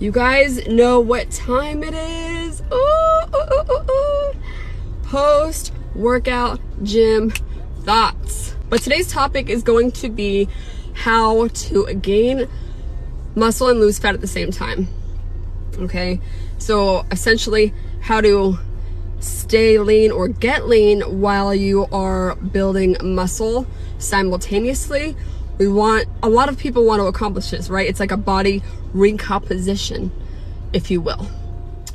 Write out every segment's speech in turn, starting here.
You guys know what time it is. Post-workout gym thoughts. But today's topic is going to be how to gain muscle and lose fat at the same time. Okay, so essentially how to stay lean or get lean while you are building muscle simultaneously. A lot of people want to accomplish this, right? It's like a body recomposition, if you will.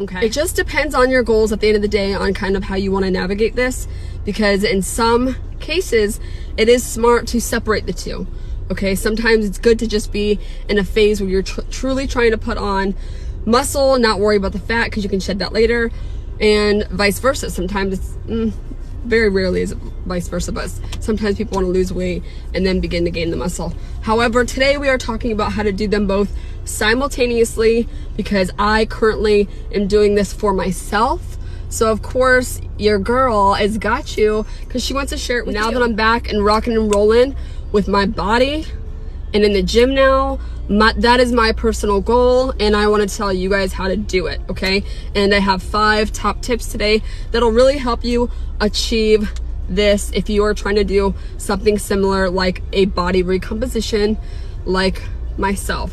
Okay, it just depends on your goals at the end of the day on kind of how you want to navigate this, because in some cases it is smart to separate the two. Okay, sometimes it's good to just be in a phase where you're truly trying to put on muscle, not worry about the fat because you can shed that later, and vice versa. Sometimes it's very rarely is it vice versa, but sometimes people want to lose weight and then begin to gain the muscle. However, today we are talking about how to do them both simultaneously, because I currently am doing this for myself. So of course your girl has got you because she wants to share it with you. Now that I'm back and rocking and rolling with my body and in the gym now, that is my personal goal, and I want to tell you guys how to do it, okay? And I have 5 top tips today that'll really help you achieve this if you are trying to do something similar like a body recomposition like myself.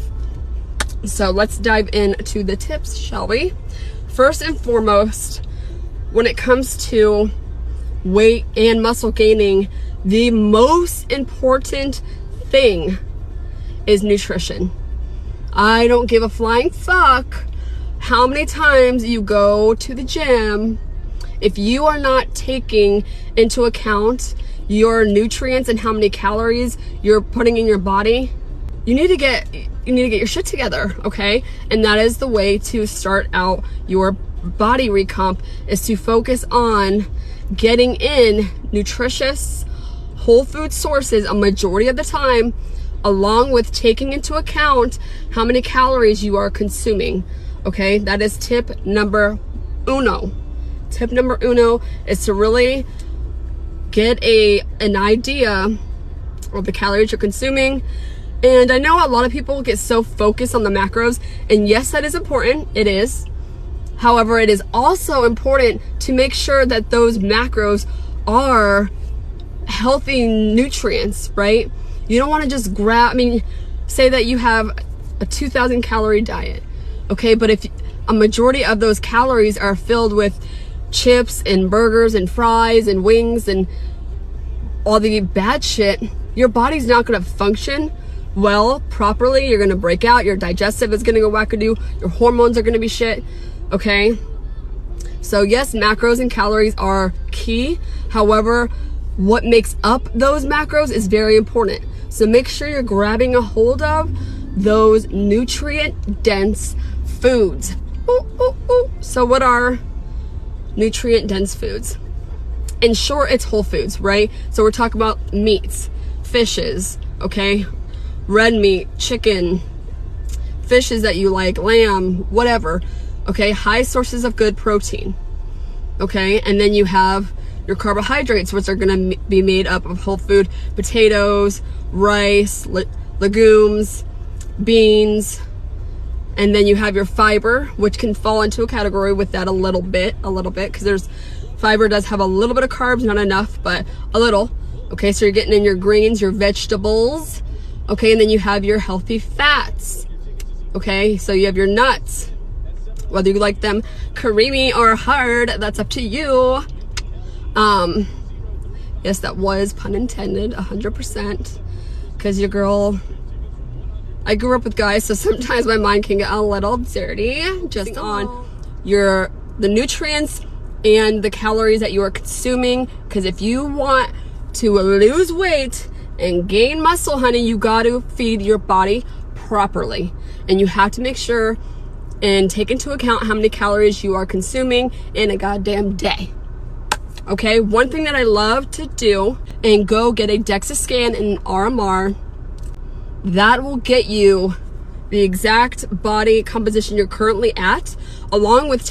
So let's dive into the tips, shall we? First and foremost, when it comes to weight and muscle gaining, the most important thing is nutrition. I don't give a flying fuck how many times you go to the gym. If you are not taking into account your nutrients and how many calories you're putting in your body, you need to get your shit together, okay? And that is the way to start out your body recomp, is to focus on getting in nutritious whole food sources a majority of the time, along with taking into account how many calories you are consuming. Okay, that is tip number uno. Tip number uno is to really get an idea of the calories you're consuming. And I know a lot of people get so focused on the macros, and yes, that is important, it is. However, it is also important to make sure that those macros are healthy nutrients, right? You don't want to just say that you have a 2,000 calorie diet, okay? But if a majority of those calories are filled with chips and burgers and fries and wings and all the bad shit, your body's not going to function well properly. You're going to break out. Your digestive is going to go wackadoo. Your hormones are going to be shit, okay? So yes, macros and calories are key. However, what makes up those macros is very important. So make sure you're grabbing a hold of those nutrient-dense foods. So what are nutrient-dense foods? In short, it's whole foods, right? So we're talking about meats, fishes, okay? Red meat, chicken, fishes that you like, lamb, whatever, okay? High sources of good protein, okay? And then you have your carbohydrates, which are going to be made up of whole food, potatoes, rice, legumes, beans, and then you have your fiber, which can fall into a category with that a little bit, because fiber does have a little bit of carbs, not enough, but a little. Okay, so you're getting in your greens, your vegetables, okay, and then you have your healthy fats. Okay, so you have your nuts, whether you like them creamy or hard, that's up to you. Yes, that was pun intended, 100%, because your girl, I grew up with guys, so sometimes my mind can get a little dirty just on the nutrients and the calories that you are consuming. Because if you want to lose weight and gain muscle, honey, you got to feed your body properly, and you have to make sure and take into account how many calories you are consuming in a goddamn day. Okay, one thing that I love to do, and go get a DEXA scan and RMR. That will get you the exact body composition you're currently at, along with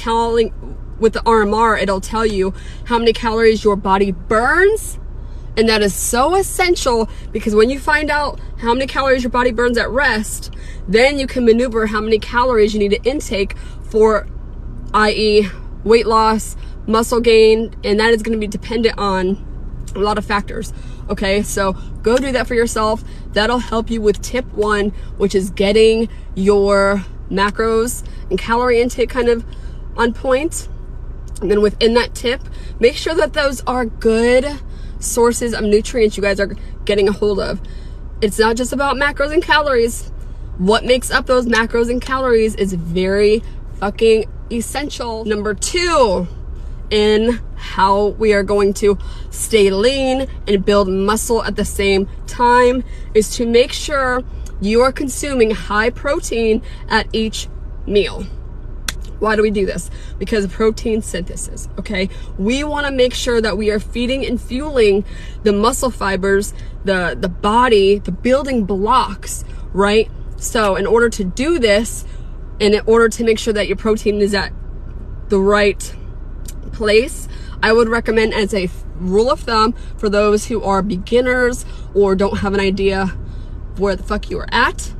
with the RMR, it'll tell you how many calories your body burns, And that is so essential, because when you find out how many calories your body burns at rest, then you can maneuver how many calories you need to intake for, i.e. weight loss, muscle gain, and that is going to be dependent on a lot of factors. Okay, so go do that for yourself. That'll help you with tip 1, which is getting your macros and calorie intake kind of on point. And then within that tip, make sure that those are good sources of nutrients you guys are getting a hold of. It's not just about macros and calories. What makes up those macros and calories is very fucking essential. Number 2 in how we are going to stay lean and build muscle at the same time is to make sure you are consuming high protein at each meal. Why do we do this? Because of protein synthesis, okay? We want to make sure that we are feeding and fueling the muscle fibers, the body, the building blocks, right? So in order to do this, and in order to make sure that your protein is at the right place, I would recommend, as a rule of thumb for those who are beginners or don't have an idea where the fuck you are at,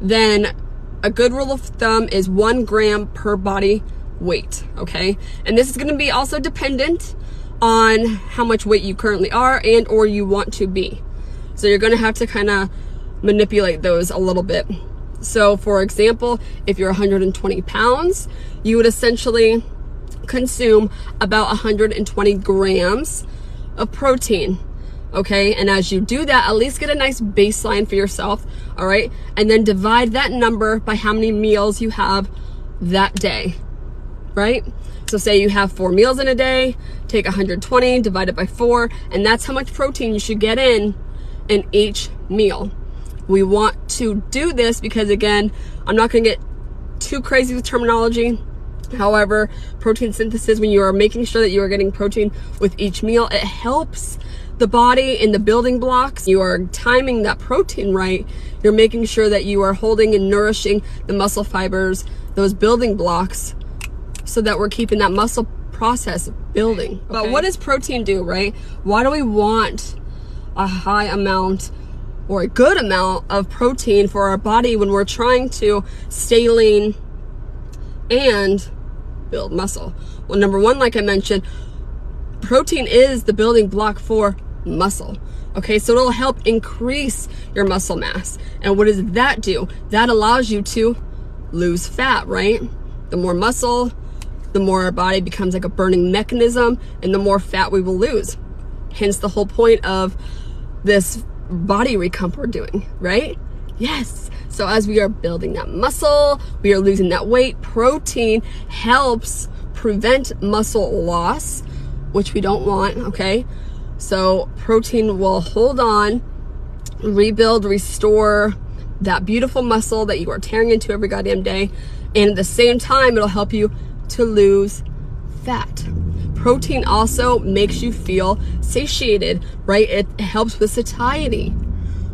then a good rule of thumb is 1 gram per body weight, okay? And this is going to be also dependent on how much weight you currently are and or you want to be. So you're going to have to kind of manipulate those a little bit. So for example, if you're 120 pounds, you would essentially consume about 120 grams of protein. Okay, and as you do that, at least get a nice baseline for yourself, all right? And then divide that number by how many meals you have that day, right? So say you have 4 meals in a day, take 120, divide it by 4, and that's how much protein you should get in each meal. We want to do this because, again, I'm not gonna get too crazy with terminology. However, protein synthesis, when you are making sure that you are getting protein with each meal, it helps the body in the building blocks. You are timing that protein right. You're making sure that you are holding and nourishing the muscle fibers, those building blocks, so that we're keeping that muscle process building. Okay. But what does protein do, right? Why do we want a high amount or a good amount of protein for our body when we're trying to stay lean and build muscle? Well, number 1, like I mentioned, protein is the building block for muscle. Okay, so it'll help increase your muscle mass. And what does that do? That allows you to lose fat, right? The more muscle, the more our body becomes like a burning mechanism, and the more fat we will lose. Hence the whole point of this body recomp we're doing, right? Yes. So as we are building that muscle, we are losing that weight. Protein helps prevent muscle loss, which we don't want, okay? So protein will hold on, rebuild, restore that beautiful muscle that you are tearing into every goddamn day. And at the same time, it'll help you to lose fat. Protein also makes you feel satiated, right? It helps with satiety,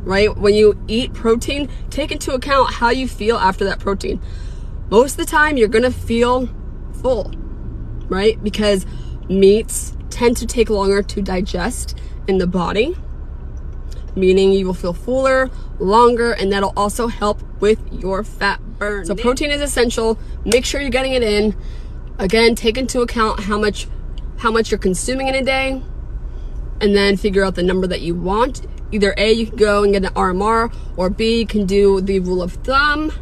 right? When you eat protein, take into account how you feel after that protein. Most of the time, you're gonna feel full, right? Because meats tend to take longer to digest in the body, meaning you will feel fuller, longer, and that'll also help with your fat burn. So protein is essential. Make sure you're getting it in. Again, take into account how much you're consuming in a day, and then figure out the number that you want. Either A, you can go and get an RMR, or B, you can do the rule of thumb,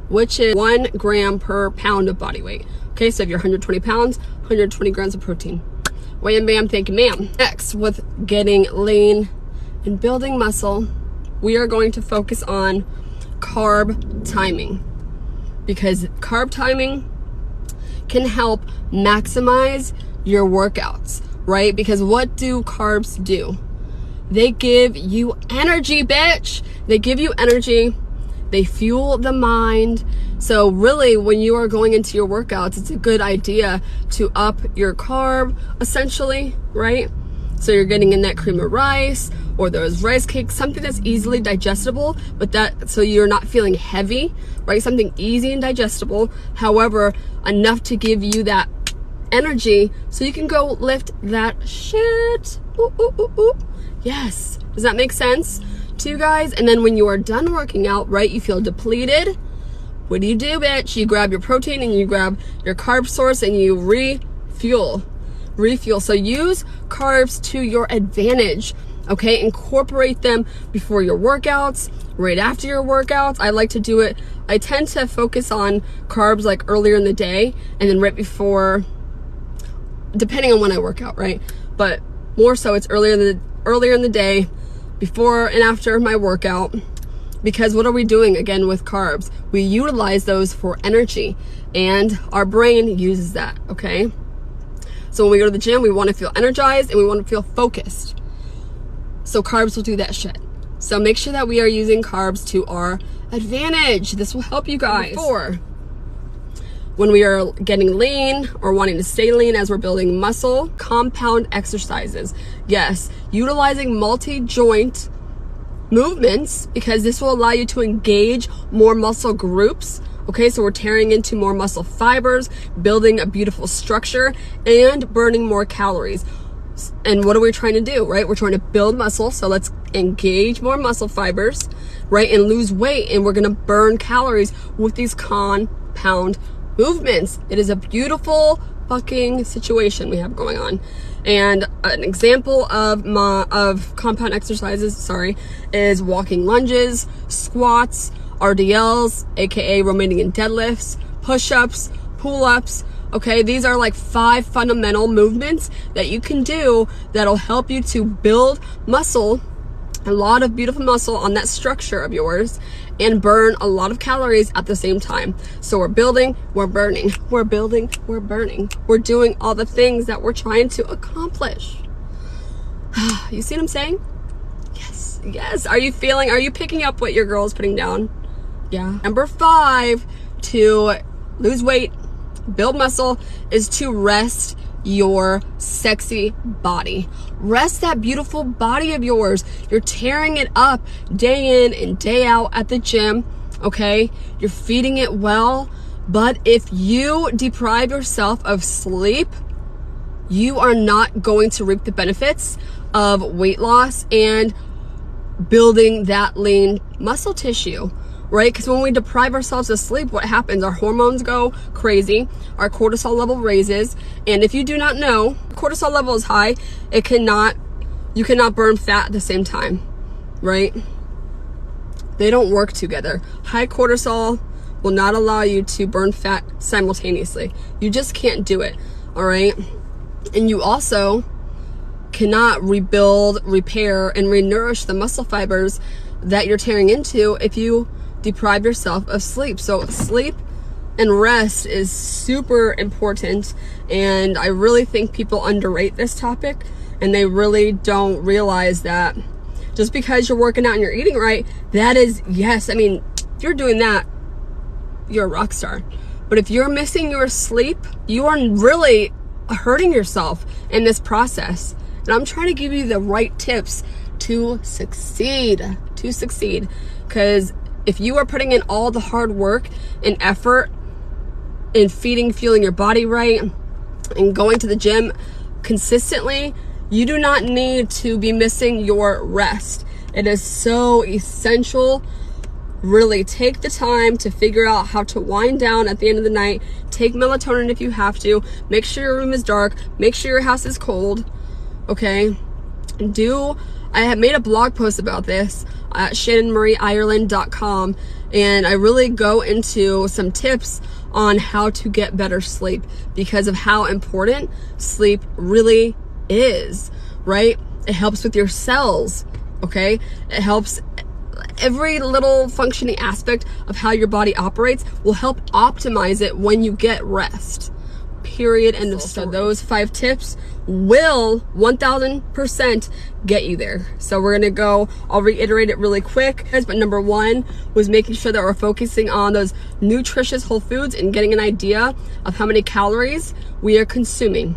which is 1 gram per pound of body weight. Okay, so if you're 120 pounds, 120 grams of protein. Wham bam, thank you ma'am. Next, with getting lean and building muscle, we are going to focus on carb timing, because carb timing can help maximize your workouts, right? Because what do carbs do? They give you energy, bitch. They give you energy. They fuel the mind. So really, when you are going into your workouts, it's a good idea to up your carb, essentially, right? So you're getting in that cream of rice or those rice cakes, something that's easily digestible, but so you're not feeling heavy, right? Something easy and digestible, however, enough to give you that energy so you can go lift that shit. Ooh, ooh, ooh, ooh. Yes. Does that make sense to you guys? And then when you are done working out, right, you feel depleted. What do, bitch? You grab your protein and you grab your carb source and you refuel. So use carbs to your advantage, okay? Incorporate them before your workouts, right after your workouts. I like to do it. I tend to focus on carbs like earlier in the day and then right before, depending on when I work out, right? But more so it's earlier in the day, before and after my workout. Because what are we doing again with carbs? We utilize those for energy and our brain uses that, okay? So when we go to the gym, we want to feel energized and we want to feel focused. So carbs will do that shit. So make sure that we are using carbs to our advantage. This will help you guys. When we are getting lean or wanting to stay lean as we're building muscle, compound exercises. Yes, utilizing multi-joint movements, because this will allow you to engage more muscle groups. Okay, so we're tearing into more muscle fibers, building a beautiful structure, and burning more calories. And what are we trying to do, right? We're trying to build muscle, so let's engage more muscle fibers, right? And lose weight, and we're gonna burn calories with these compound movements. It is a beautiful fucking situation we have going on. And an example of compound exercises, is walking lunges, squats, RDLs, aka Romanian deadlifts, push-ups, pull-ups. Okay, these are like 5 fundamental movements that you can do that'll help you to build muscle, a lot of beautiful muscle on that structure of yours, and burn a lot of calories at the same time. So we're building, we're burning, we're building, we're burning. We're doing all the things that we're trying to accomplish. You see what I'm saying? Yes. Are you picking up what your girl is putting down? Yeah. Number 5 to lose weight, build muscle, is to rest your sexy body. Rest that beautiful body of yours. You're tearing it up day in and day out at the gym, okay? You're feeding it well, but if you deprive yourself of sleep, you are not going to reap the benefits of weight loss and building that lean muscle tissue. Right? Because when we deprive ourselves of sleep, what happens? Our hormones go crazy, our cortisol level raises, and if you do not know, cortisol level is high, you cannot burn fat at the same time, right? They don't work together. High cortisol will not allow you to burn fat simultaneously. You just can't do it, all right? And you also cannot rebuild, repair, and re-nourish the muscle fibers that you're tearing into if you deprive yourself of sleep. So sleep and rest is super important, and I really think people underrate this topic, and they really don't realize that just because you're working out and you're eating right, that is, yes, I mean, if you're doing that, you're a rock star. But if you're missing your sleep, you are really hurting yourself in this process. And I'm trying to give you the right tips to succeed, because if you are putting in all the hard work and effort in fueling your body right and going to the gym consistently, you do not need to be missing your rest. It is so essential. Really take the time to figure out how to wind down at the end of the night. Take melatonin if you have to. Make sure your room is dark. Make sure your house is cold. Okay? I have made a blog post about this at shannonmarieireland.com, and I really go into some tips on how to get better sleep because of how important sleep really is, right? It helps with your cells, okay? It helps every little functioning aspect of how your body operates will help optimize it when you get rest. Period. End of story. So those 5 tips will 1000% get you there. So we're gonna go, I'll reiterate it really quick, but number 1 was making sure that we're focusing on those nutritious whole foods and getting an idea of how many calories we are consuming.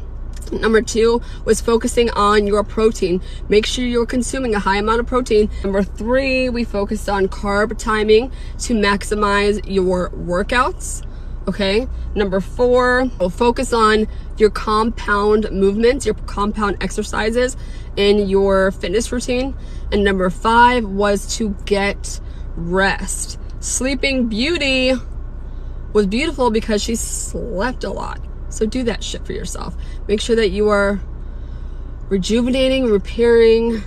Number 2 was focusing on your protein. Make sure you're consuming a high amount of protein. Number 3, we focused on carb timing to maximize your workouts. Okay, number 4, focus on your compound movements, your compound exercises in your fitness routine. And number 5 was to get rest. Sleeping Beauty was beautiful because she slept a lot. So do that shit for yourself. Make sure that you are rejuvenating, repairing,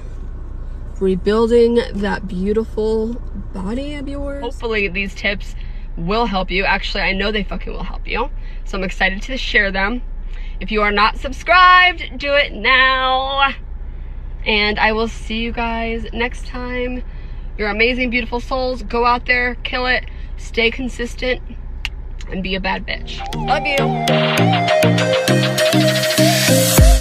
rebuilding that beautiful body of yours. Hopefully these tips will help you. Actually, I know they fucking will help you. So I'm excited to share them. If you are not subscribed, do it now. And I will see you guys next time. You're amazing, beautiful souls. Go out there, kill it, stay consistent, and be a bad bitch. Love you.